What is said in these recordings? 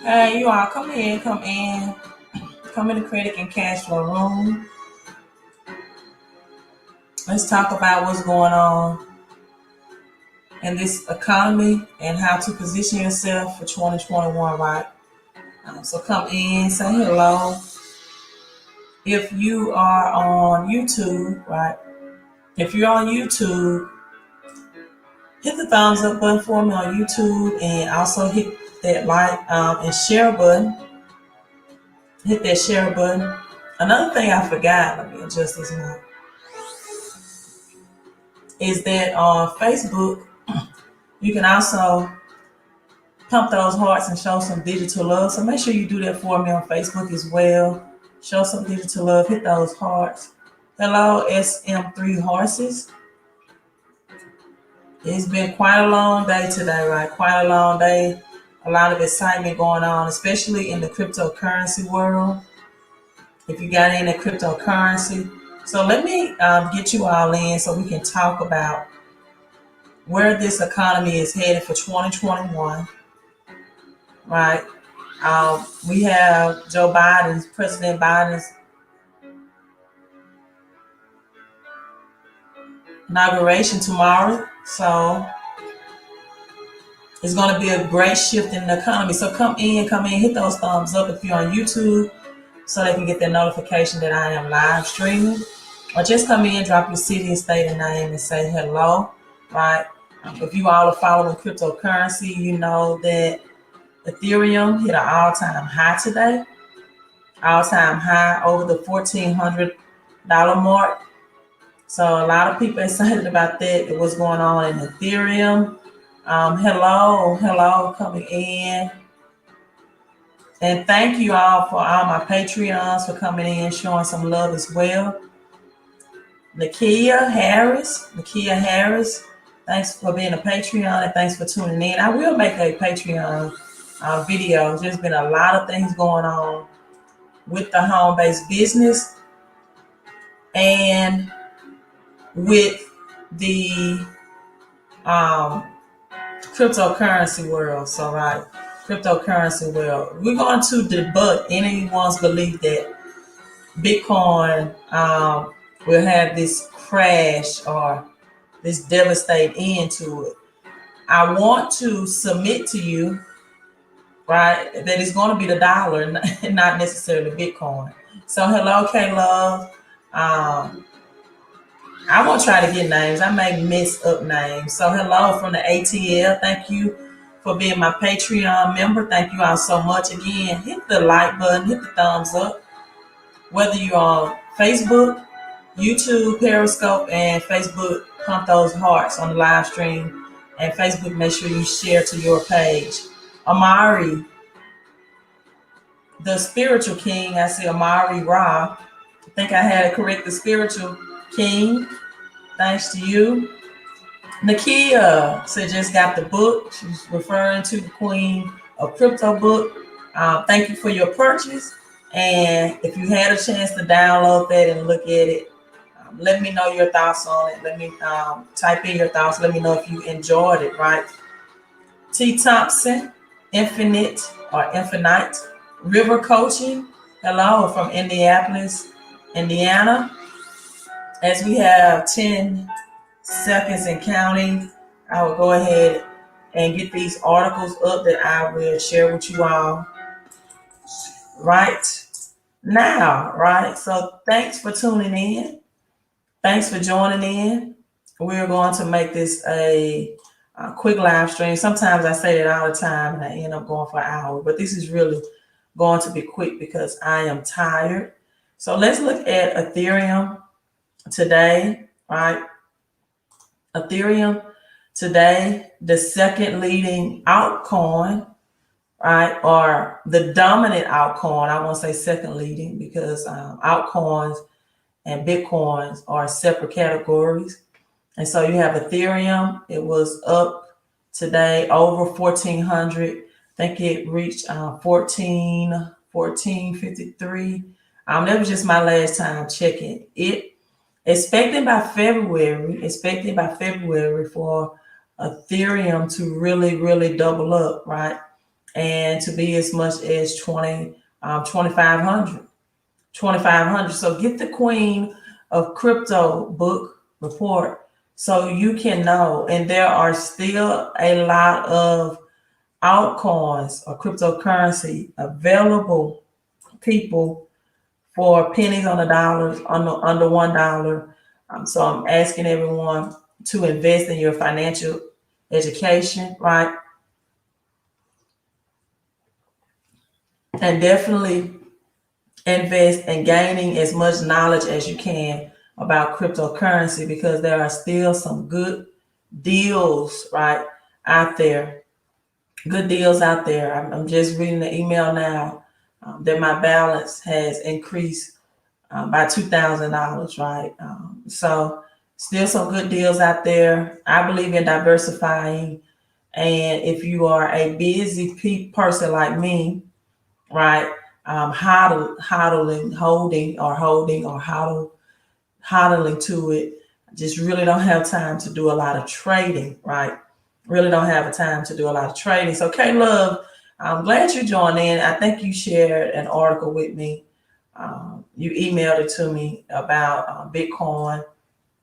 Hey, you all, come in, come in the credit and cash flow room. Let's talk about what's going on in this economy and how to position yourself for 2021, right? So come in, say hello. If you are on YouTube, right? If you're on YouTube, hit the thumbs up button for me on YouTube and also hit that like and share button. Hit that share button. Another thing I forgot, let me adjust this now, is that on Facebook, you can also pump those hearts and show some digital love. So make sure you do that for me on Facebook as well. Show some digital love. Hit those hearts. Hello, SM3 Horses. It's been quite a long day today, right? Quite a long day. A lot of excitement going on, especially in the cryptocurrency world. If you got any cryptocurrency. So let me get you all in so we can talk about where this economy is headed for 2021. Right. We have President Biden's inauguration tomorrow. So it's going to be a great shift in the economy. So come in, hit those thumbs up if you're on YouTube so they can get their notification that I am live streaming. Or just come in, drop your city and state and name and say hello, right? If you all are following cryptocurrency, you know that Ethereum hit an all-time high today. All-time high over the $1,400 mark. So a lot of people excited about that. What's going on in Ethereum? Hello, coming in. And thank you all for all my Patreons for coming in, showing some love as well. Nakia Harris, thanks for being a Patreon and thanks for tuning in. I will make a Patreon video. There's been a lot of things going on with the home-based business and with the cryptocurrency world. So right, cryptocurrency world. We're going to debunk anyone's belief that Bitcoin will have this crash or this devastating end to it. I want to submit to you, right, that it's going to be the dollar, not necessarily Bitcoin. So hello, K-Love. I won't try to get names. I may mess up names. So hello from the ATL. Thank you for being my Patreon member. Thank you all so much. Again, hit the like button, hit the thumbs up. Whether you're on Facebook, YouTube, Periscope, and Facebook, pump those hearts on the live stream. And Facebook, make sure you share to your page. Amari, the spiritual king. I see Amari Ra. I think I had it correct. The spiritual king. Thanks to you. Nakia said just got the book. She's referring to the Queen of Crypto book. Thank you for your purchase. And if you had a chance to download that and look at it, let me know your thoughts on it. Let me type in your thoughts. Let me know if you enjoyed it, right? T. Thompson, Infinite River Coaching. Hello from Indianapolis, Indiana. As we have 10 seconds and counting, I will go ahead and get these articles up that I will share with you all right now, right? So thanks for tuning in. Thanks for joining in. We're going to make this a quick live stream. Sometimes I say it all the time and I end up going for an hour, but this is really going to be quick because I am tired. So let's look at Ethereum today, right? Ethereum today, the second leading altcoin, right? Or the dominant altcoin. I won't say second leading because altcoins and Bitcoins are separate categories. And so you have Ethereum. It was up today over 1,400. I think it reached 1453. That was just my last time checking it. Expecting by February for Ethereum to really, really double up, right? and to be as much as 2,500. So get the Queen of Crypto book report so you can know. And there are still a lot of altcoins or cryptocurrency available, people, for pennies on the dollars, under $1. So I'm asking everyone to invest in your financial education, right? And definitely invest in gaining as much knowledge as you can about cryptocurrency, because there are still some good deals, right, out there. Good deals out there. I'm just reading the email now that my balance has increased by $2,000, right? So still some good deals out there. I believe in diversifying. And if you are a busy person like me, right, hodling to it, just really don't have time to do a lot of trading, right? Really don't have a time to do a lot of trading. So K Love, I'm glad you joined in. I think you shared an article with me. You emailed it to me about Bitcoin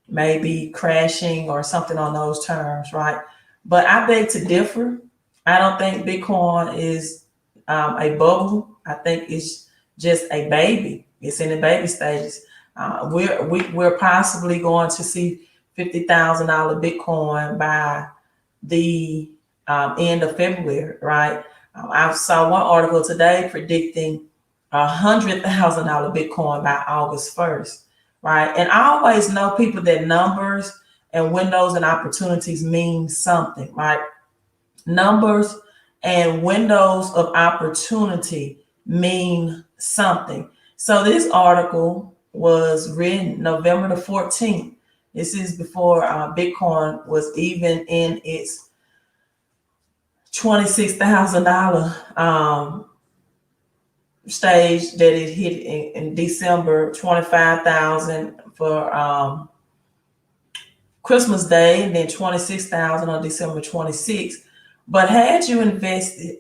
maybe crashing or something on those terms, right? But I beg to differ. I don't think Bitcoin is a bubble. I think it's just a baby. It's in the baby stages. We're possibly going to see $50,000 Bitcoin by the end of February, right? I saw one article today predicting $100,000 Bitcoin by August 1st, right? And I always know, people, that numbers and windows and opportunities mean something, right? Numbers and windows of opportunity mean something. So this article was written November the 14th. This is before Bitcoin was even in its $26,000 stage that it hit in December, 25,000 for Christmas Day, and then 26,000 on December 26th. But had you invested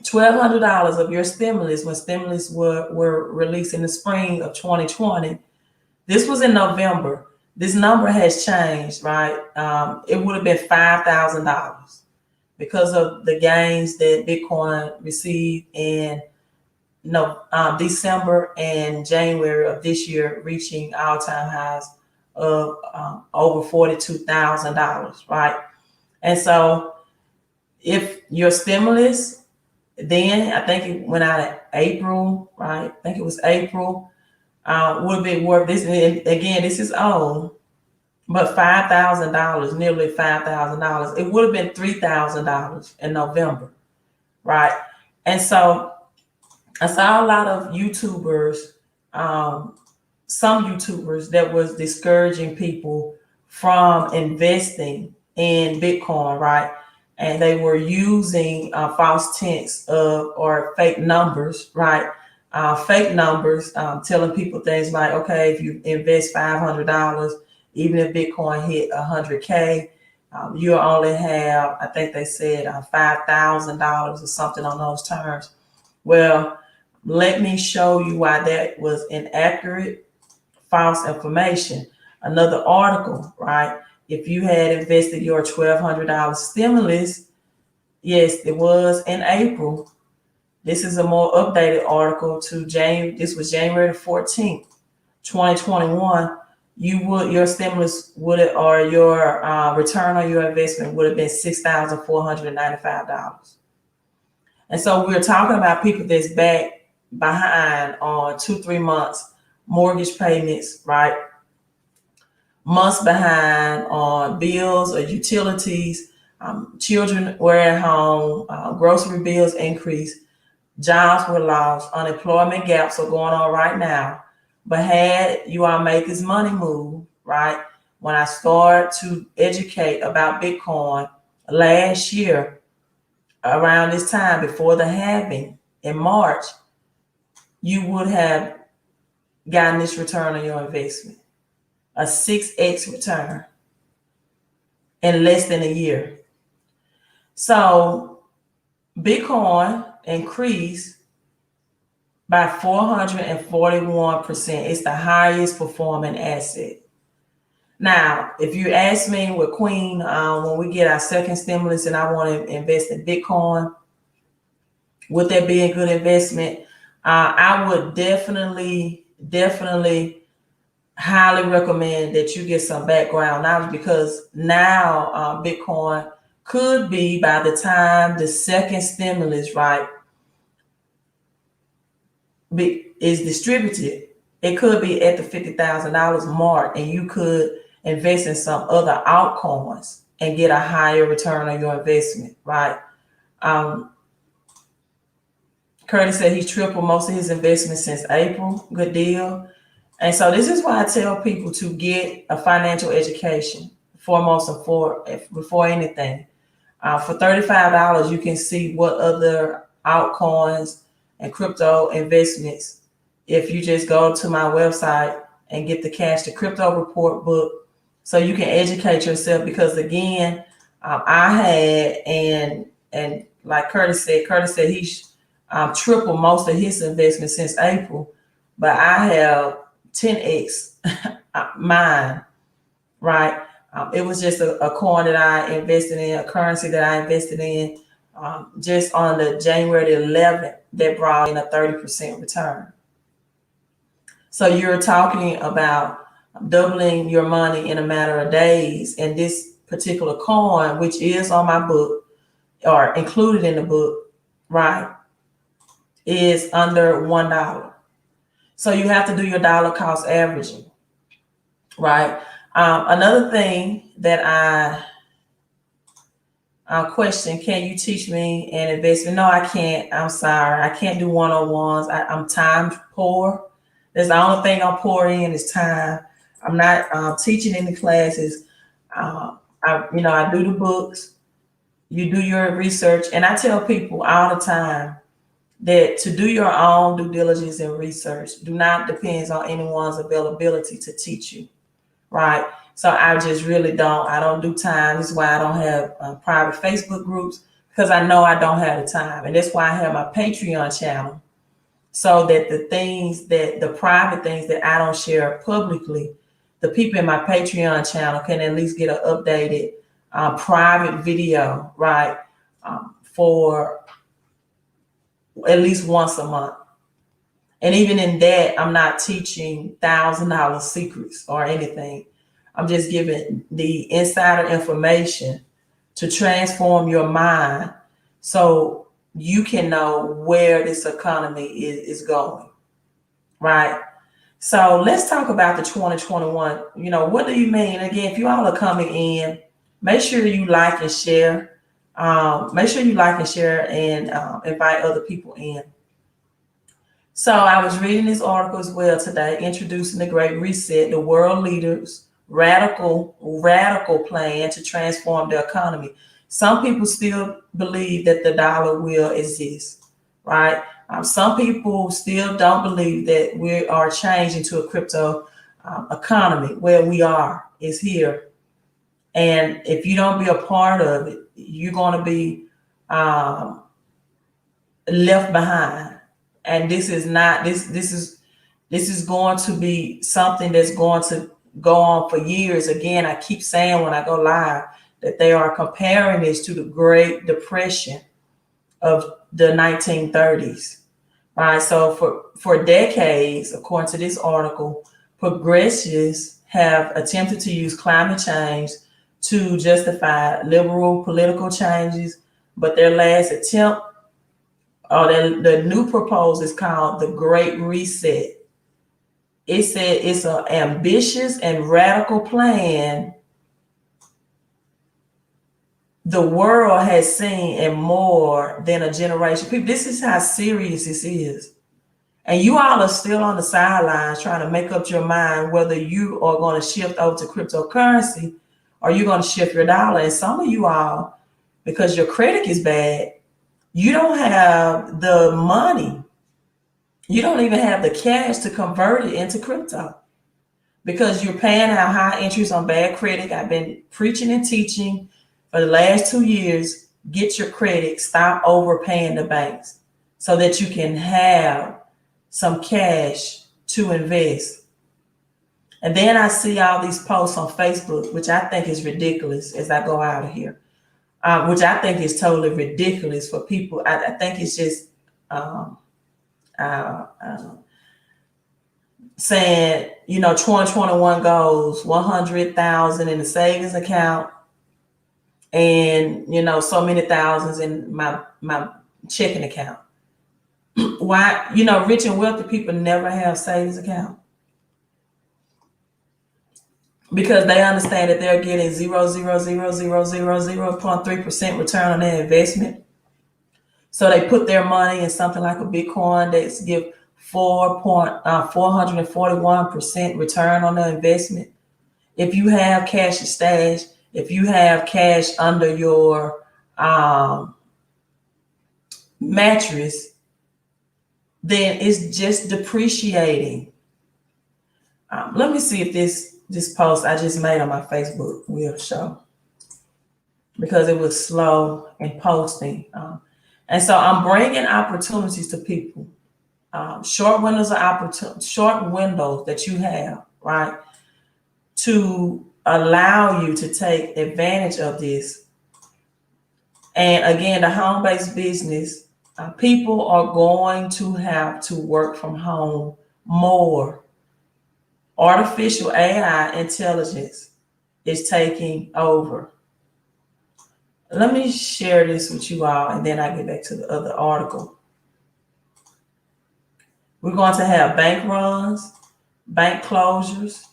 $1,200 of your stimulus when stimulus were released in the spring of 2020, this was in November. This number has changed, right? It would have been $5,000 because of the gains that Bitcoin received in December and January of this year, reaching all-time highs of over $42,000, right? And so if your stimulus, then I think it went out in April, right? I think it was April, would be worth this. And again, this is old, but $5,000, nearly $5,000. It would have been $3,000 in November, right? And so I saw a lot of YouTubers, some YouTubers that was discouraging people from investing in Bitcoin, right? And they were using false tints or fake numbers, right? Fake numbers, telling people things like, okay, if you invest $500, even if Bitcoin hit 100K, you'll only have, I think they said $5,000 or something on those terms. Well, let me show you why that was inaccurate, false information. Another article, right? If you had invested your $1,200 stimulus, yes, it was in April. This is a more updated article to January. This was January 14th, 2021. Your stimulus would have, or your return on your investment would have been $6,495. And so we're talking about people that's back behind on 2-3 months mortgage payments, right? Months behind on bills or utilities. Children were at home, grocery bills increased, jobs were lost, unemployment gaps are going on right now. But had you all made this money move, right? When I started to educate about Bitcoin last year, around this time before the halving in March, you would have gotten this return on your investment, a 6x return in less than a year. So Bitcoin increased by 441%. It's the highest performing asset. Now, if you ask me with Queen, when we get our second stimulus and I want to invest in Bitcoin, would that be a good investment? I would definitely highly recommend that you get some background knowledge, because now Bitcoin could be, by the time the second stimulus, right, is distributed, it could be at the $50,000 mark, and you could invest in some other altcoins and get a higher return on your investment, right? Curtis said he tripled most of his investments since April. Good deal. And so this is why I tell people to get a financial education, foremost and before anything. For $35, you can see what other altcoins and crypto investments. If you just go to my website and get the Cash to Crypto Report book, so you can educate yourself. Because again, I had, and like Curtis said he tripled most of his investments since April, but I have 10x mine, right? It was just a coin that I invested in, a currency that I invested in just on the January the 11th that brought in a 30% return. So you're talking about doubling your money in a matter of days. And this particular coin, which is on my book or included in the book, right, is under $1. So you have to do your dollar cost averaging, right? Another thing that I question, can you teach me an investment? No, I can't. I'm sorry. I can't do one-on-ones. I'm time poor. That's the only thing I'm poor in is time. I'm not teaching any classes. I do the books. You do your research. And I tell people all the time that to do your own due diligence and research do not depend on anyone's availability to teach you, right? So I just really I don't do time. This is why I don't have private Facebook groups, because I know I don't have the time. And that's why I have my Patreon channel, so that the private things that I don't share publicly, the people in my Patreon channel can at least get an updated private video, right, for at least once a month. And even in that, I'm not teaching $1,000 secrets or anything. I'm just giving the insider information to transform your mind so you can know where this economy is going, right? So let's talk about the 2021. What do you mean? Again, if you all are coming in, make sure you like and share. Make sure you like and share and invite other people in. So I was reading this article as well today, introducing the Great Reset, the world leaders' radical plan to transform the economy. Some people still believe that the dollar will exist, right? Some people still don't believe that we are changing to a crypto economy. Where we are is here. And if you don't be a part of it, you're going to be left behind. And this is not, this is going to be something that's going to go on for years. Again, I keep saying when I go live that they are comparing this to the Great Depression of the 1930s, right? So for decades, according to this article, progressives have attempted to use climate change to justify liberal political changes, but their last attempt, or the new proposal, is called the Great Reset. It said it's an ambitious and radical plan the world has seen in more than a generation. People, this is how serious this is. And you all are still on the sidelines trying to make up your mind whether you are going to shift over to cryptocurrency or you're going to shift your dollar. And some of you all, because your credit is bad, you don't have the money. You don't even have the cash to convert it into crypto because you're paying out high interest on bad credit. I've been preaching and teaching for the last 2 years get your credit, stop overpaying the banks so that you can have some cash to invest. And then I see all these posts on Facebook, which I think is ridiculous as I go out of here, which I think is totally ridiculous for people. I think it's just saying, 2021 goals, 100,000 in the savings account, and so many thousands in my checking account. Why, rich and wealthy people never have savings account? Because they understand that they're getting 0.3% return on their investment. So they put their money in something like a Bitcoin that's give 441% return on their investment. If you have cash stash, if you have cash under your mattress, then it's just depreciating. Let me see if this post I just made on my Facebook will show, because it was slow in posting. And so I'm bringing opportunities to people, short windows of opportunity, short windows that you have, right, to allow you to take advantage of this. And again, the home-based business, people are going to have to work from home more. Artificial AI intelligence is taking over. Let me share this with you all, and then I get back to the other article. We're going to have bank runs, bank closures,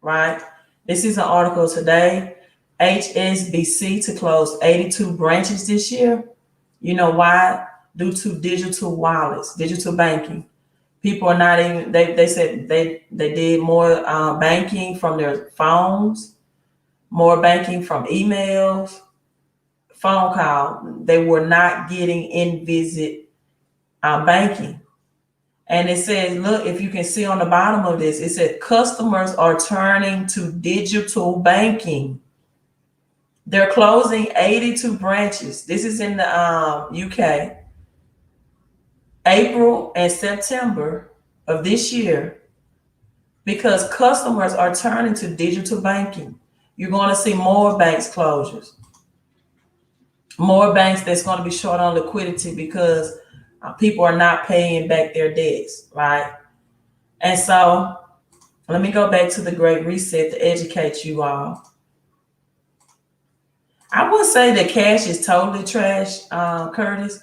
right? This is an article today. HSBC to close 82 branches this year. You know why? Due to digital wallets, digital banking. People are not even, they said they did more banking from their phones, more banking from emails, phone call. They were not getting in-visit banking. And it says, look, if you can see on the bottom of this, it said customers are turning to digital banking. They're closing 82 branches. This is in the UK. April and September of this year, because customers are turning to digital banking. You're going to see more banks closures, more banks that's going to be short on liquidity because people are not paying back their debts, right? And so let me go back to the Great Reset to educate you all. I would say that cash is totally trash, Curtis,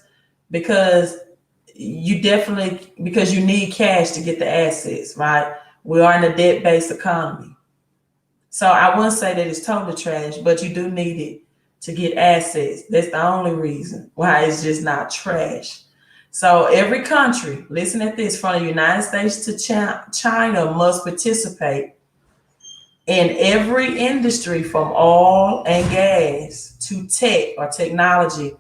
because you need cash to get the assets, right? We are in a debt-based economy. So I wouldn't say that it's totally trash, but you do need it to get assets. That's the only reason why it's just not trash. So every country, listen at this, from the United States to China must participate in every industry from oil and gas to tech or technology.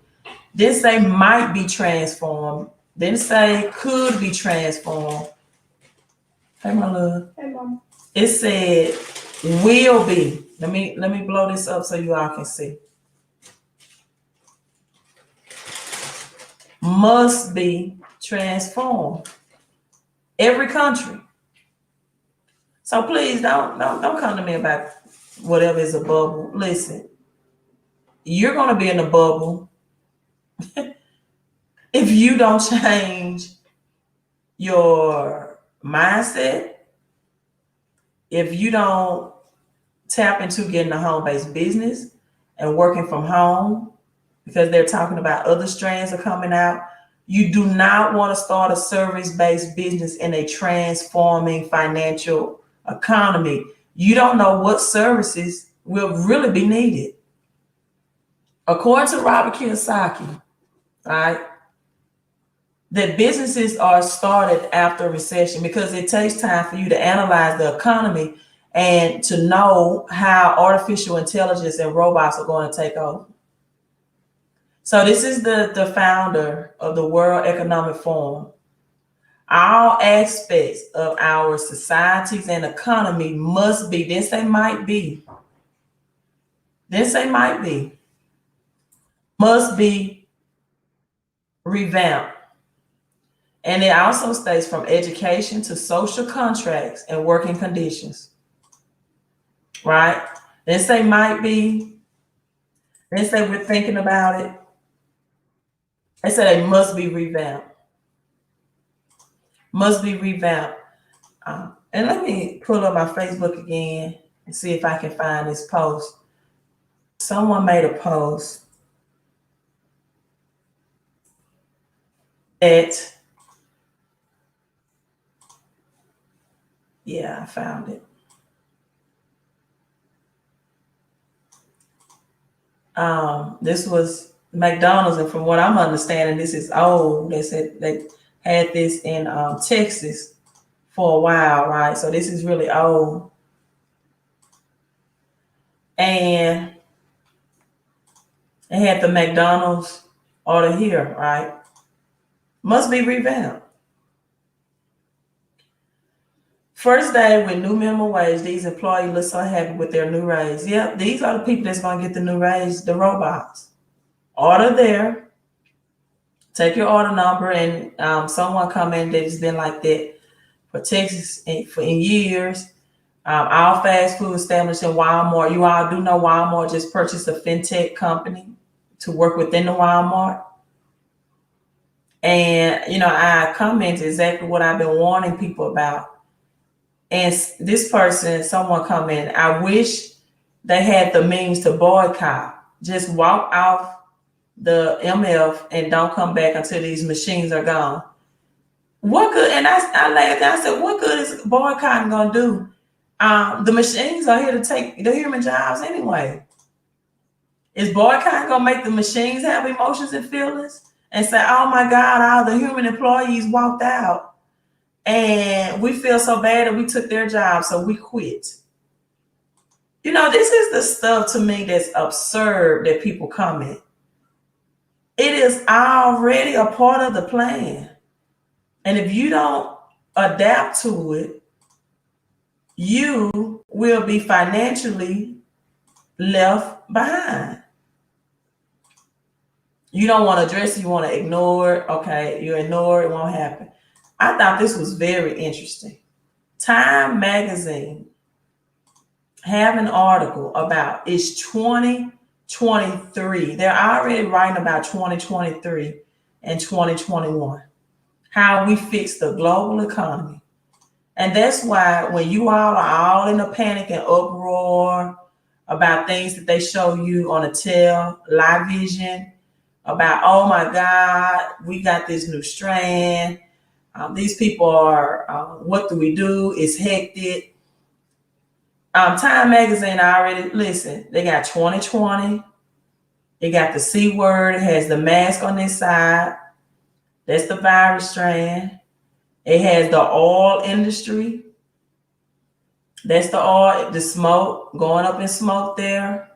Didn't say might be transformed. Didn't say could be transformed. Hey, my love. Hey, Mama. It said will be. Let me blow this up so you all can see. Must be transformed. Every country. So please don't come to me about whatever is a bubble. Listen, you're going to be in a bubble if you don't change your mindset, if you don't tap into getting a home-based business and working from home, because they're talking about other strands are coming out. You do not want to start a service-based business in a transforming financial economy. You don't know what services will really be needed. According to Robert Kiyosaki, right, that businesses are started after a recession because it takes time for you to analyze the economy and to know how artificial intelligence and robots are going to take over. So this is the founder of the World Economic Forum. All aspects of our societies and economy must be, didn't say might be. Didn't say might be. must be revamped. And it also states from education to social contracts and working conditions. Right? They say might be. They say we're thinking about it. They say they must be revamped. Must be revamped. And let me pull up my Facebook again and see if I can find this post. Someone made a post that, yeah, I found it. This was McDonald's, and from what I'm understanding, this is old. They said they had this in Texas for a while, right? So this is really old. And they had the McDonald's order here, right? Must be revamped. First day with new minimum wage, these employees look so happy with their new raise. Yep, these are the people that's going to get the new raise, the robots. Order there. Take your order number, and someone come in that's been like that for Texas in years. All fast food established in Walmart. You all do know Walmart just purchased a fintech company to work within the Walmart. And, I comment exactly what I've been warning people about. And this person, someone come in, I wish they had the means to boycott. Just walk off the MF and don't come back until these machines are gone. What good? And I laughed and I said, what good is boycotting going to do? The machines are here to take the human jobs anyway. Is boycotting going to make the machines have emotions and feelings and say, oh my God, all the human employees walked out and we feel so bad that we took their job, so we quit? This is the stuff to me that's absurd that people comment. It is already a part of the plan. And if you don't adapt to it, you will be financially left behind. You don't want to address it, you want to ignore it. Okay, you ignore it, won't happen. I thought this was very interesting. Time magazine have an article about it's 2023. They're already writing about 2023 and 2021. How we fix the global economy. And that's why when you all are all in a panic and uproar about things that they show you on a live vision, about, oh my God, we got this new strand. These people are, what do we do? It's hectic. Time magazine already, listen, they got 2020. They got the C word. It has the mask on this side. That's the virus strand. It has the oil industry. That's the oil, the smoke, going up in smoke there.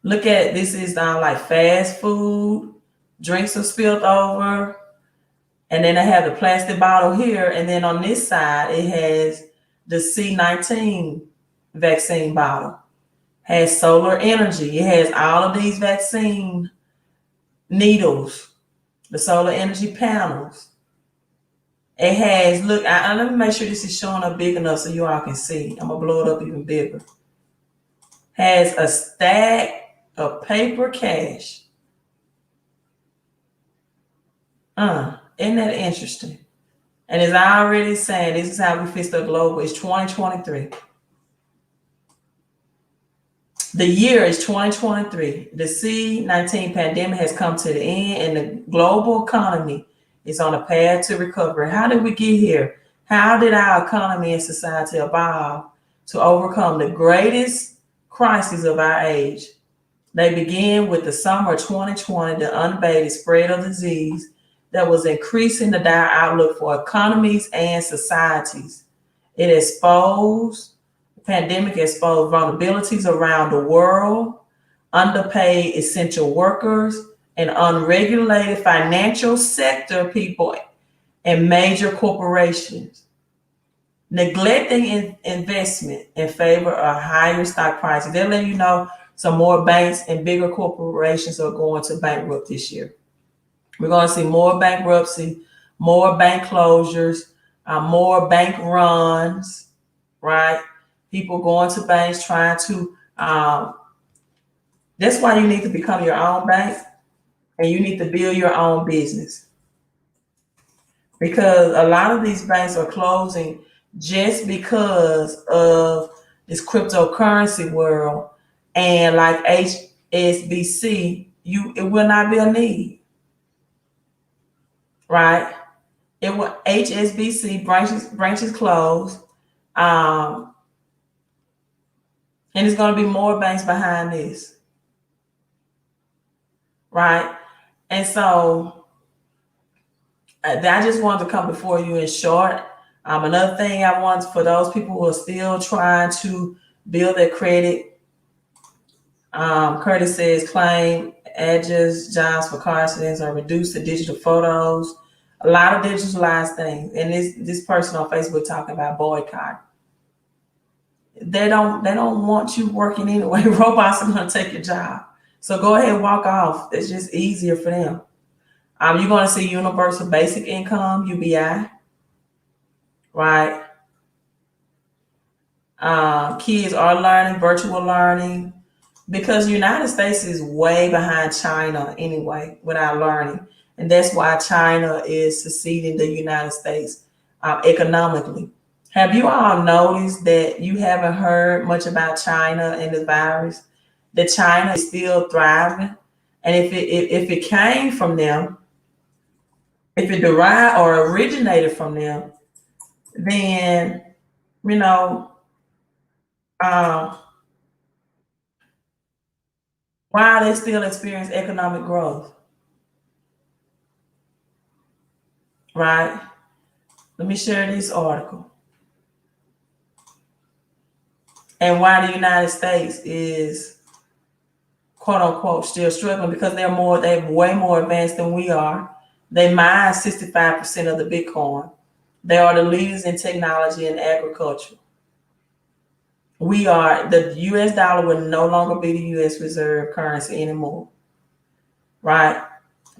Look at, this is like fast food. Drinks are spilled over. And then I have the plastic bottle here. And then on this side, it has the C19 vaccine bottle. Has solar energy. It has all of these vaccine needles, the solar energy panels. It has, look, let me make sure this is showing up big enough so you all can see. I'm going to blow it up even bigger. Has a stack of paper cash. Isn't that interesting? And it's already saying this is how we fix the global. It's 2023. The year is 2023. The C-19 pandemic has come to the end and the global economy is on a path to recovery. How did we get here? How did our economy and society evolve to overcome the greatest crisis of our age? They began with the summer of 2020, the unabated spread of disease that was increasing the dire outlook for economies and societies. It exposed, the pandemic exposed vulnerabilities around the world, underpaid essential workers, and unregulated financial sector people and major corporations, neglecting investment in favor of higher stock prices. They're letting you know some more banks and bigger corporations are going to bankrupt this year. We're going to see more bankruptcy, more bank closures, more bank runs, right? People going to banks trying to, that's why you need to become your own bank and you need to build your own business. Because a lot of these banks are closing just because of this cryptocurrency world, and like HSBC, it will not be a need, right? It will HSBC branches closed, and it's going to be more banks behind this, right? And so I just wanted to come before you in short. Another thing I want for those people who are still trying to build their credit, Curtis says claim edges, jobs for car accidents are reduced to digital photos. A lot of digitalized things. And this person on Facebook talking about boycott. They don't want you working anyway. Robots are going to take your job. So go ahead and walk off. It's just easier for them. You're going to see universal basic income, UBI, right? Kids are learning, virtual learning, because the United States is way behind China anyway without learning. And that's why China is succeeding the United States economically. Have you all noticed that you haven't heard much about China and the virus? That China is still thriving? And if it came from them, if it derived or originated from them, then, you know, why are they still experiencing economic growth? Right? Let me share this article. And why the United States is, quote unquote, still struggling, because they're way more advanced than we are. They mine 65% of the Bitcoin. They are the leaders in technology and agriculture. The US dollar will no longer be the US reserve currency anymore. Right?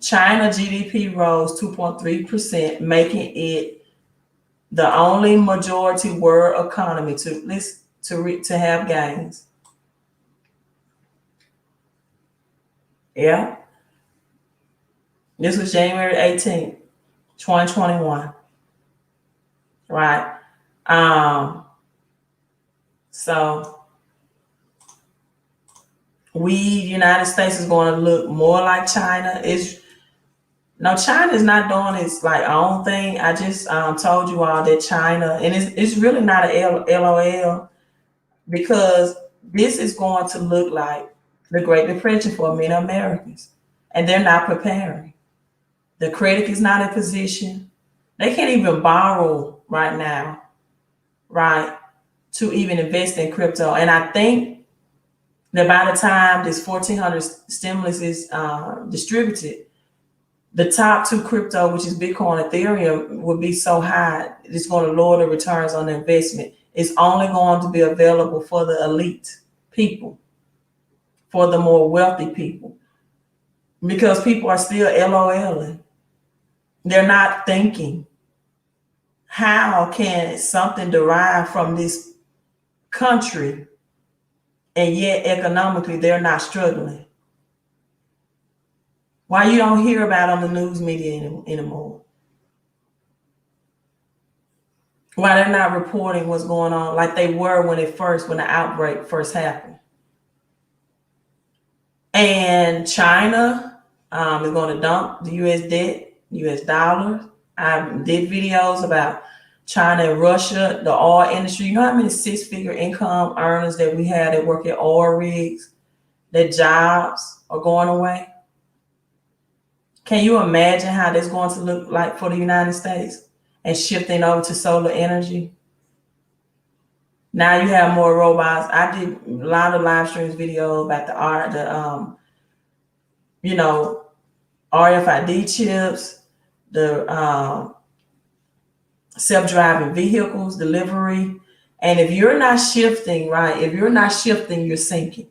China GDP rose 2.3%, making it the only majority world economy to have gains. Yeah. This was January 18th, 2021. Right. So United States is going to look more like China. China is not doing its own thing. I just told you all that China, and it's really not a LOL, because this is going to look like the Great Depression for many Americans, and they're not preparing. The credit is not in position. They can't even borrow right now, right, to even invest in crypto. And I think that by the time this 1,400 stimulus is distributed, the top two crypto, which is Bitcoin and Ethereum, will be so high, it's going to lower the returns on the investment. It's only going to be available for the elite people, for the more wealthy people, because people are still LOLing. They're not thinking, how can something derive from this country and yet economically they're not struggling? Why you don't hear about it on the news media anymore? Why they're not reporting what's going on like they were when the outbreak first happened? And China is going to dump the US debt, US dollars. I did videos about China and Russia, the oil industry. You know how many six-figure income earners that we have that work at oil rigs, their jobs are going away? Can you imagine how that's going to look like for the United States and shifting over to solar energy? Now you have more robots. I did a lot of live streams video about the RFID chips, the self-driving vehicles, delivery. And if you're not shifting, right, you're sinking.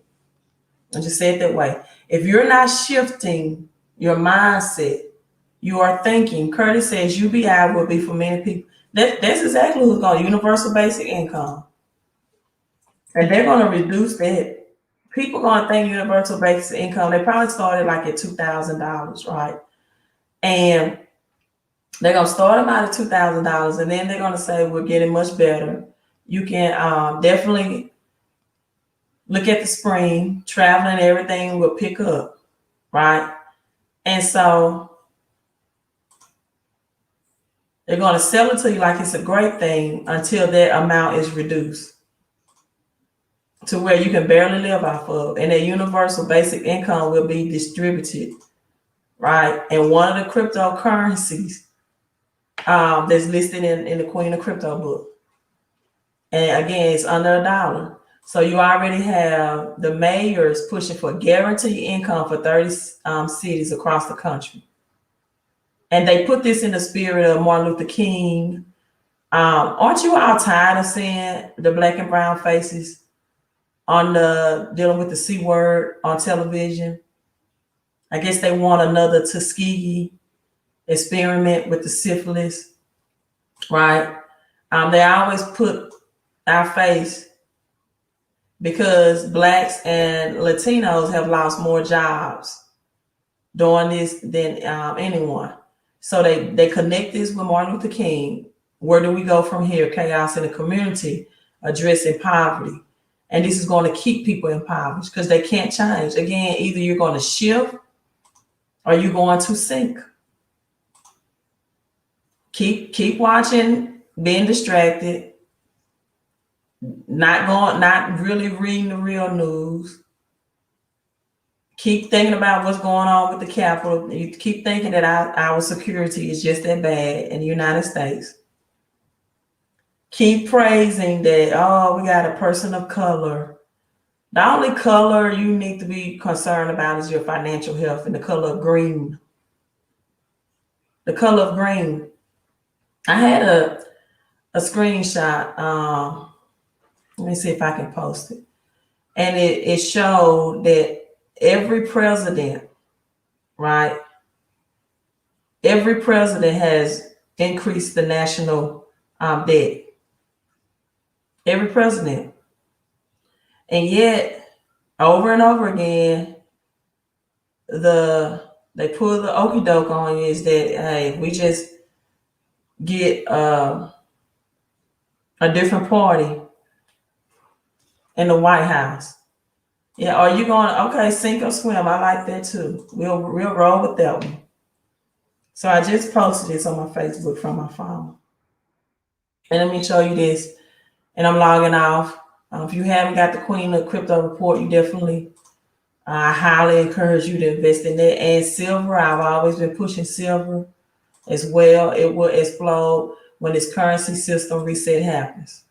I just say it that way. If you're not shifting your mindset, you are thinking, Curtis says UBI will be for many people. That's exactly who's going, universal basic income. And they're going to reduce that. People going to think universal basic income, they probably started like at $2,000, right? And they're going to start them out at $2,000, and then they're going to say, we're getting much better. You can definitely look at the spring, traveling, everything will pick up, right? And so they're going to sell it to you like it's a great thing until that amount is reduced to where you can barely live off of. And that universal basic income will be distributed, right? And one of the cryptocurrencies that's listed in the Queen of Crypto book. And again, it's under $1. So you already have the mayors pushing for guaranteed income for 30 cities across the country. And they put this in the spirit of Martin Luther King. Aren't you all tired of seeing the black and brown faces on dealing with the C word on television? I guess they want another Tuskegee experiment with the syphilis, right? They always put our face because blacks and Latinos have lost more jobs doing this than anyone. So they connect this with Martin Luther King. Where do we go from here? Chaos in the community, addressing poverty. And this is going to keep people impoverished because they can't change. Again, either you're going to shift or you're going to sink. Keep watching, being distracted, not really reading the real news. Keep thinking about what's going on with the Capitol. You keep thinking that our security is just that bad in the United States. Keep praising that, oh, we got a person of color. The only color you need to be concerned about is your financial health, and the color of green. The color of green. I had a screenshot. Let me see if I can post it. And it showed that every president, right? Every president has increased the national debt. Every president. And yet, over and over again, they pull the okie doke on you is that, hey, we just get a different party in the White House. Yeah, are you going, okay, sink or swim? I like that too. We'll roll with that one. So I just posted this on my Facebook from my phone. And let me show you this. And I'm logging off. If you haven't got the Queen of Crypto report, you definitely, I highly encourage you to invest in that. And silver, I've always been pushing silver as well. It will explode when this currency system reset happens.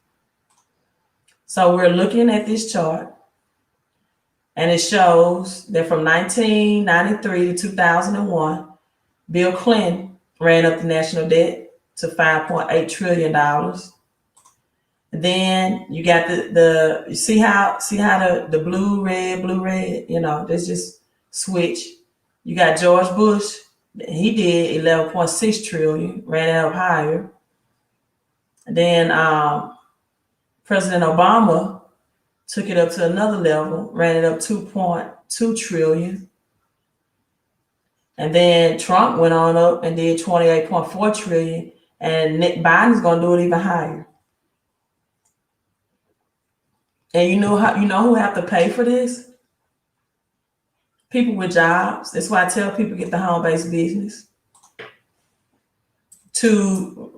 So we're looking at this chart. And it shows that from 1993 to 2001, Bill Clinton ran up the national debt to $5.8 trillion. Then you got you see how the blue, red, you know, there's just switch. You got George Bush, he did 11.6 trillion, ran it up higher. And then President Obama took it up to another level, ran it up 2.2 trillion. And then Trump went on up and did 28.4 trillion. And Nick Biden's going to do it even higher. And you know who have to pay for this? People with jobs. That's why I tell people get the home-based business.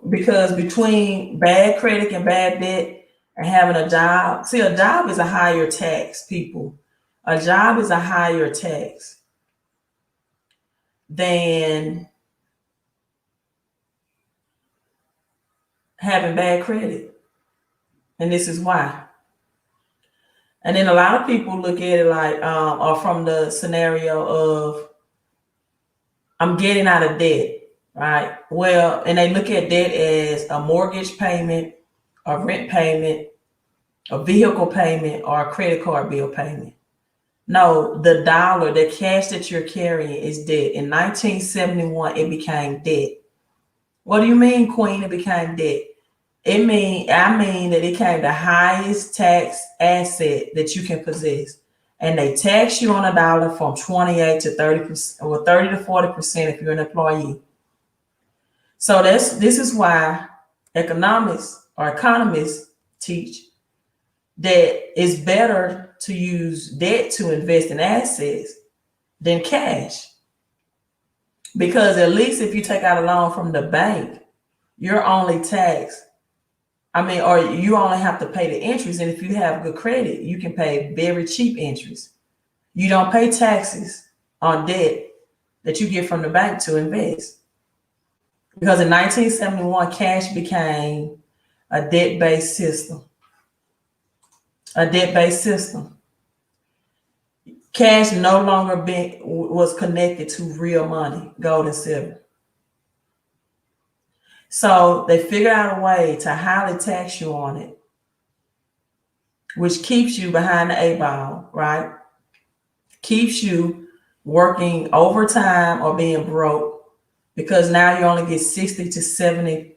Because between bad credit and bad debt and having a job, see, a job is a higher tax, people. A job is a higher tax than having bad credit. And this is why. And then a lot of people look at it like, or from the scenario of, I'm getting out of debt, right? Well, and they look at debt as a mortgage payment, a rent payment, a vehicle payment, or a credit card bill payment. No, the dollar, the cash that you're carrying is debt. In 1971, it became debt. What do you mean, Queen? It became debt. I mean that it became the highest tax asset that you can possess. And they tax you on a dollar from 28 to 30%, or 30 to 40% if you're an employee. So this is why economists teach that it's better to use debt to invest in assets than cash. Because at least if you take out a loan from the bank, you're only taxed. Or you only have to pay the interest. And if you have good credit, you can pay very cheap interest. You don't pay taxes on debt that you get from the bank to invest. Because in 1971, cash became a debt-based system. A debt-based system. Cash no longer was connected to real money, gold and silver. So they figured out a way to highly tax you on it, which keeps you behind the 8 ball, right? Keeps you working overtime or being broke, because now you only get 60 to 70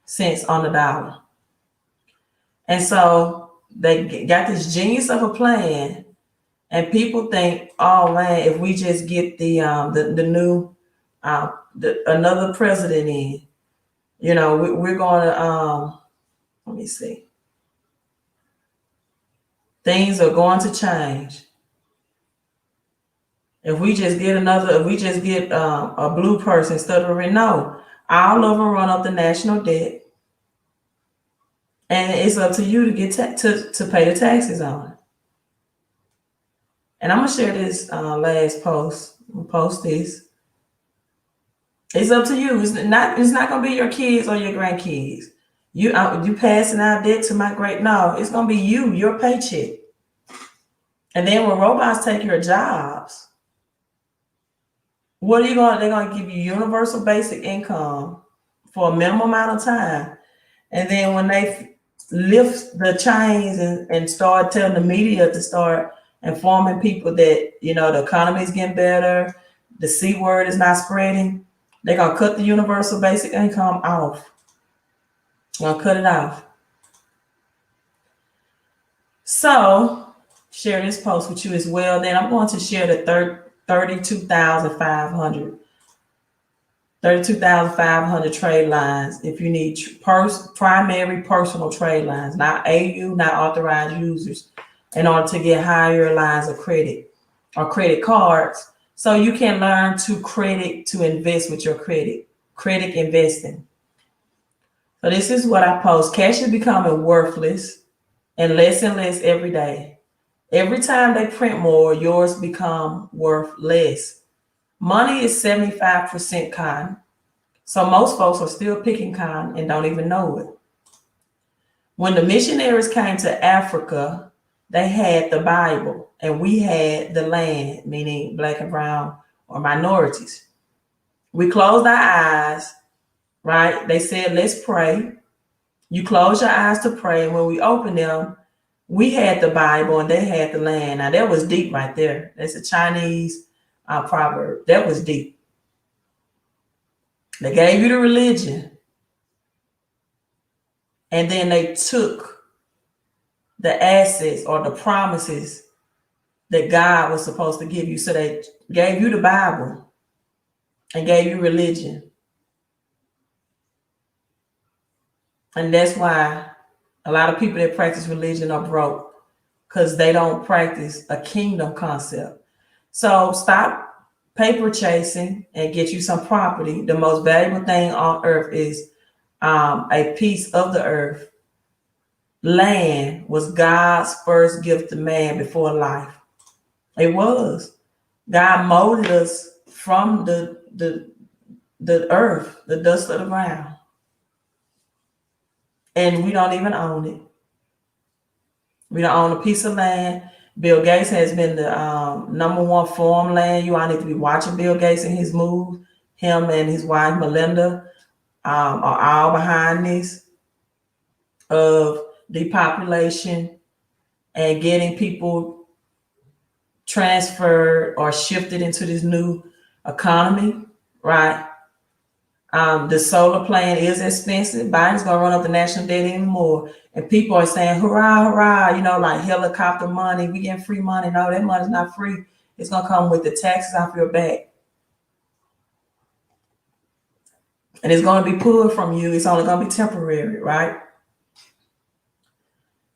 cents on the dollar. And so they got this genius of a plan. And people think, oh man, if we just get the new another president in, we're going to let me see. Things are going to change. If we just get a blue person instead of a red, no, all of them run up the national debt, and it's up to you to get to pay the taxes on it. And I'm gonna share this last post. I'll post this. It's up to you. It's not gonna be your kids or your grandkids. You passing out debt to my great. No, it's gonna be you, your paycheck. And then when robots take your jobs, what are you going? They're gonna give you universal basic income for a minimum amount of time, and then when they lift the chains and start telling the media to start informing people that the economy is getting better, the C word is not spreading, they're gonna cut the universal basic income off. They're gonna cut it off. So share this post with you as well. Then I'm going to share the 32,500 trade lines if you need primary personal trade lines, not AU, not authorized users, in order to get higher lines of credit or credit cards, so you can learn to invest with your credit investing. So this is what I post. Cash is becoming worthless and less every day. Every time they print more, yours become worth less. Money is 75% cotton. So most folks are still picking cotton and don't even know it. When the missionaries came to Africa, they had the Bible and we had the land, meaning black and brown or minorities. We closed our eyes, right? They said, let's pray. You close your eyes to pray. And when we opened them, we had the Bible and they had the land. Now that was deep right there. That's a Chinese proverb. That was deep. They gave you the religion, and then they took the assets or the promises that God was supposed to give you. So they gave you the Bible and gave you religion. And that's why a lot of people that practice religion are broke, because they don't practice a kingdom concept. So stop paper chasing and get you some property. The most valuable thing on earth is a piece of the earth. Land was God's first gift to man before life. It was. God molded us from the earth, the dust of the ground. And we don't even own it. We don't own a piece of land. Bill Gates has been the #1 farmland. You all need to be watching Bill Gates and his move. Him and his wife, Melinda, are all behind this of depopulation and getting people transferred or shifted into this new economy, right? The solar plan is expensive. Biden's gonna run up the national debt anymore. And people are saying, hurrah, hurrah, like helicopter money, we getting free money. No, that money's not free. It's gonna come with the taxes off your back. And it's gonna be pulled from you. It's only gonna be temporary, right?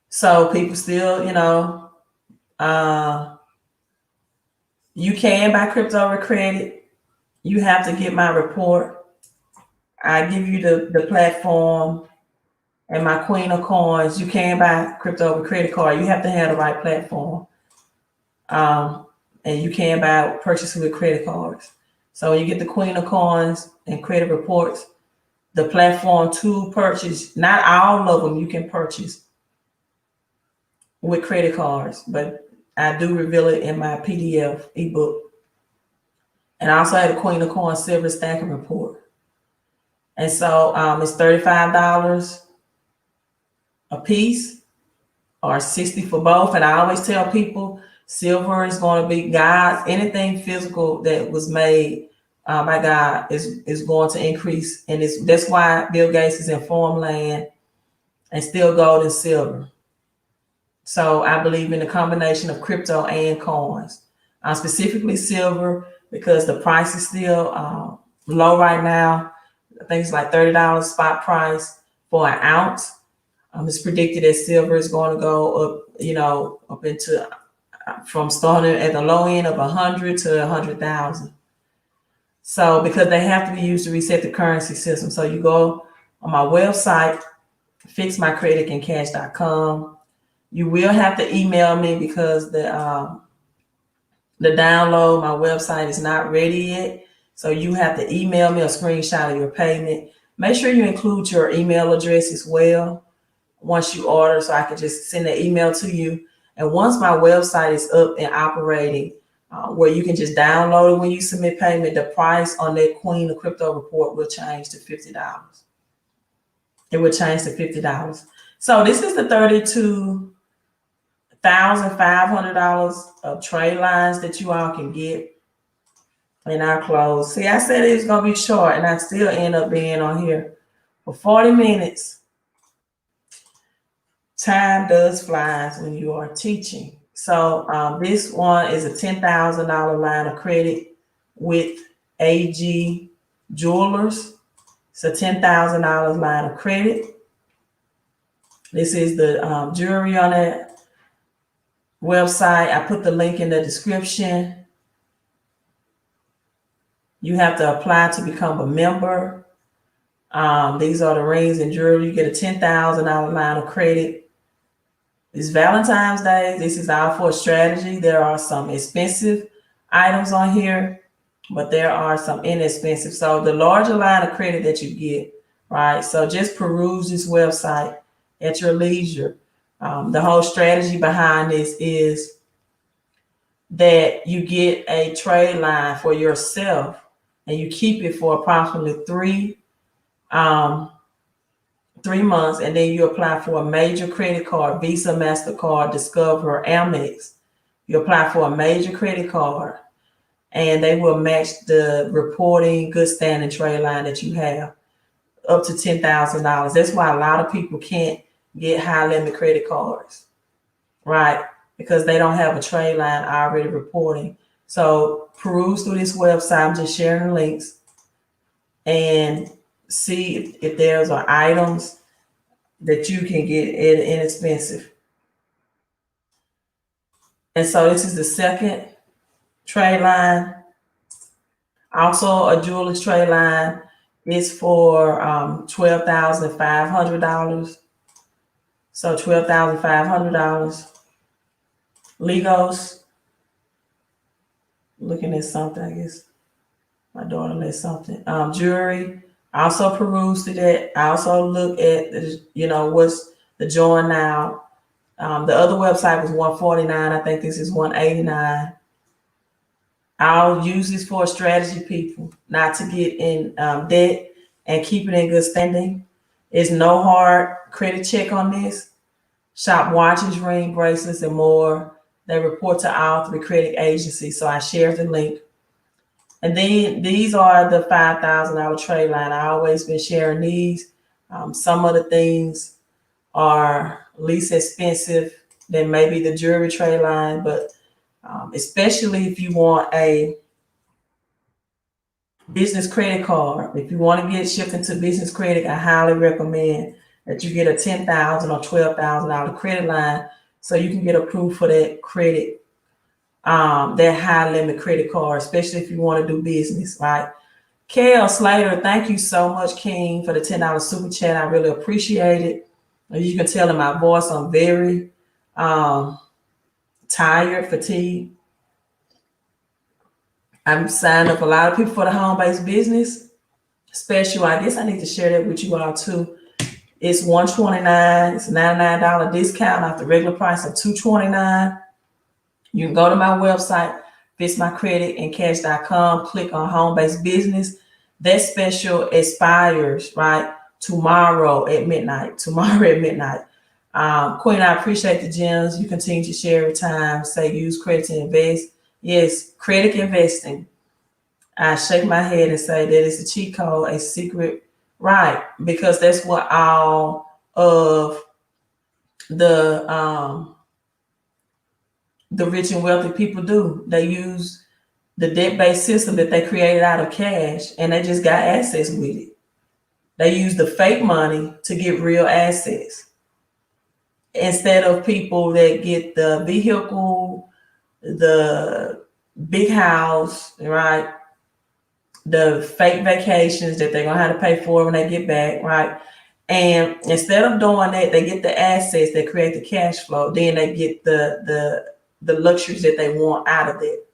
So people still, you can buy crypto with credit. You have to get my report. I give you the platform and my queen of coins. You can buy crypto with credit card. You have to have the right platform. And you can purchase with credit cards. So when you get the queen of coins and credit reports, the platform to purchase, not all of them you can purchase with credit cards, but I do reveal it in my PDF ebook. And I also have the queen of coins silver stacking report. And so it's $35 a piece or $60 for both. And I always tell people silver is going to be God's, anything physical that was made by God is going to increase. And that's why Bill Gates is in farmland and still gold and silver. So I believe in the combination of crypto and coins, specifically silver, because the price is still low right now. I think it's like $30 spot price for an ounce. It's predicted that silver is going to go up, up into from starting at the low end of 100 to 100,000. So because they have to be used to reset the currency system. So you go on my website, fixmycreditandcash.com. You will have to email me because the download, my website is not ready yet. So you have to email me a screenshot of your payment. Make sure you include your email address as well once you order, so I can just send an email to you. And once my website is up and operating, where you can just download it when you submit payment, the price on that Queen of Crypto report will change to $50. It will change to $50. So this is the $32,500 of trade lines that you all can get in our close. See, I said it was going to be short, and I still end up being on here for 40 minutes. Time does flies when you are teaching. So this one is a $10,000 line of credit with AG Jewelers. It's a $10,000 line of credit. This is the jewelry on that website. I put the link in the description. You have to apply to become a member. These are the rings and jewelry. You get a $10,000 line of credit. It's Valentine's Day. This is all for a strategy. There are some expensive items on here, but there are some inexpensive. So the larger line of credit that you get, right? So just peruse this website at your leisure. The whole strategy behind this is that you get a trade line for yourself and you keep it for approximately 3 months, and then you apply for a major credit card, Visa, MasterCard, Discover, Amex. You apply for a major credit card, and they will match the reporting good standing trade line that you have up to $10,000. That's why a lot of people can't get high limit credit cards, right? Because they don't have a trade line already reporting. So peruse through this website. I'm just sharing the links and see if there's items that you can get inexpensive. And so this is the second trade line. Also a jeweler's trade line is for $12,500. So $12,500. Legos. Looking at something, I guess. My daughter lit something. Jewelry. I also peruse through that. I also look at, what's the join now. The other website was $149. I think this is $189. I'll use this for a strategy, people, not to get in debt and keep it in good standing. There's no hard credit check on this. Shop watches, ring, bracelets, and more. They report to all 3 credit agencies. So I shared the link. And then these are the $5,000 trade line. I always been sharing these. Some of the things are least expensive than maybe the jewelry trade line, but especially if you want a business credit card, if you want to get shipped into business credit, I highly recommend that you get a $10,000 or $12,000 credit line so you can get approved for that credit, that high limit credit card, especially if you want to do business, right? Kale Slater, thank you so much, King, for the $10 super chat. I really appreciate it. As you can tell in my voice, I'm very tired, fatigued. I'm signed up a lot of people for the home-based business special. I guess I need to share that with you all too. It's $129. It's $99 discount off the regular price of $229. You can go to my website, fixmycreditandcash.com, click on home-based business. That special expires, right, tomorrow at midnight. Queen, I appreciate the gems. You continue to share every time. Say use credit to invest. Yes, credit investing. I shake my head and say that is a cheat code, a secret, right? Because that's what all of the rich and wealthy people do. They use the debt-based system that they created out of cash, and they just got assets with it. They use the fake money to get real assets instead of people that get the vehicle, the big house, right? The fake vacations that they're gonna have to pay for when they get back, right? And instead of doing that, they get the assets that create the cash flow. Then they get the luxuries that they want out of it.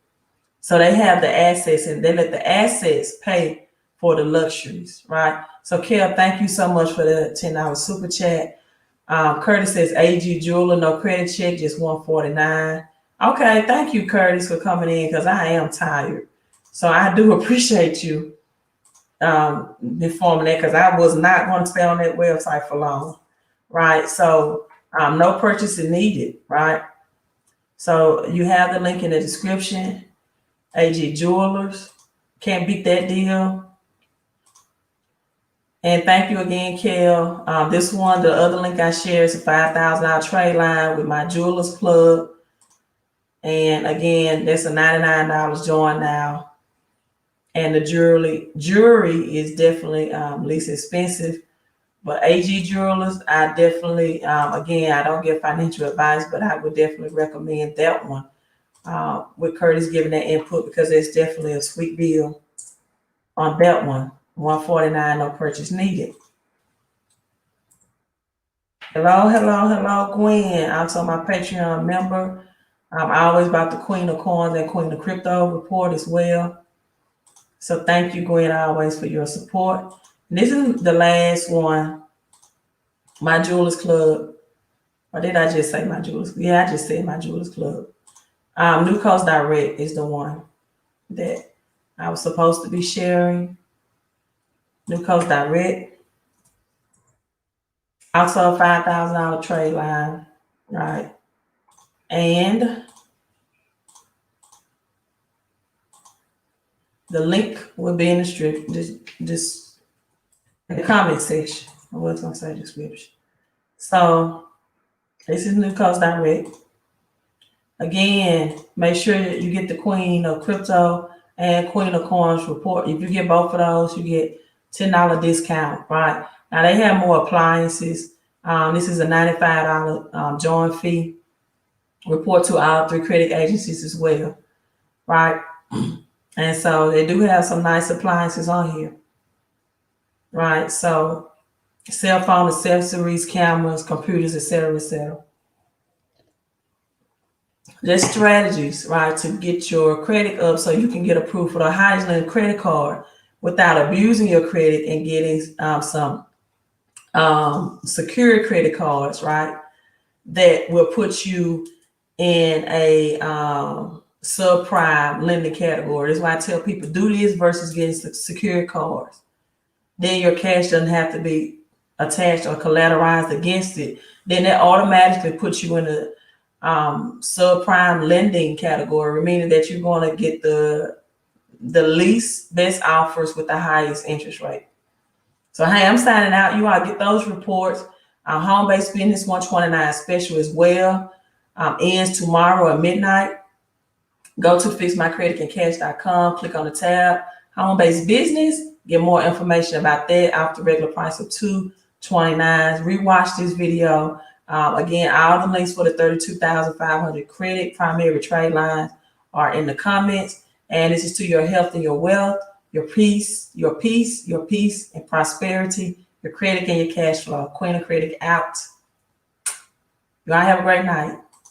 So they have the assets, and they let the assets pay for the luxuries, right? So Kel, thank you so much for the $10 super chat. Curtis says AG jeweler, no credit check, just $149. Okay, thank you, Curtis, for coming in, because I am tired. So I do appreciate you informing that, because I was not going to stay on that website for long, right? So no purchase is needed, right? So you have the link in the description. AG Jewelers, can't beat that deal. And thank you again, Kel. This one, the other link I shared is a $5,000 trade line with my Jewelers Club. And again, that's a $99 join now. And the jewelry is definitely least expensive. But AG Jewelers, I definitely, again, I don't give financial advice, but I would definitely recommend that one with Curtis giving that input, because it's definitely a sweet deal on that one. $149, no purchase needed. Hello, Gwen. Also my Patreon member. I'm always about the Queen of Coins and Queen of Crypto report as well. So thank you, Gwen, always for your support. And this is the last one, my Jewelers Club. Or did I just say my Jewelers? Yeah, I just said my Jewelers Club. New Coast Direct is the one that I was supposed to be sharing. New Coast Direct. Also a $5,000 trade line, right? And the link will be in the strip, just in the comment section. I was gonna say description. So this is New Coast Direct. Again, make sure that you get the Queen of Crypto and Queen of Coins report. If you get both of those, you get $10 discount, right? Now they have more appliances. This is a $95 join fee. Report to all 3 credit agencies as well, right? And so they do have some nice appliances on here, right? So cell phone accessories, cameras, computers, etc., etc. There's strategies, right, to get your credit up so you can get approved for the highest limit credit card without abusing your credit and getting some secure credit cards, right, that will put you in a subprime lending category. That's why I tell people do this versus getting secure cards. Then your cash doesn't have to be attached or collateralized against it. Then that automatically puts you in subprime lending category, meaning that you're going to get the least best offers with the highest interest rate. So, hey, I'm signing out. You all get those reports. Our home-based business 129 special as well ends tomorrow at midnight. Go to fixmycreditandcash.com, click on the tab, home-based business, get more information about that off the regular price of $229. Rewatch this video. Again, all the links for the 32,500 credit primary trade lines are in the comments. And this is to your health and your wealth, your peace, and prosperity, your credit and your cash flow. Queen of Credit out. You all have a great night.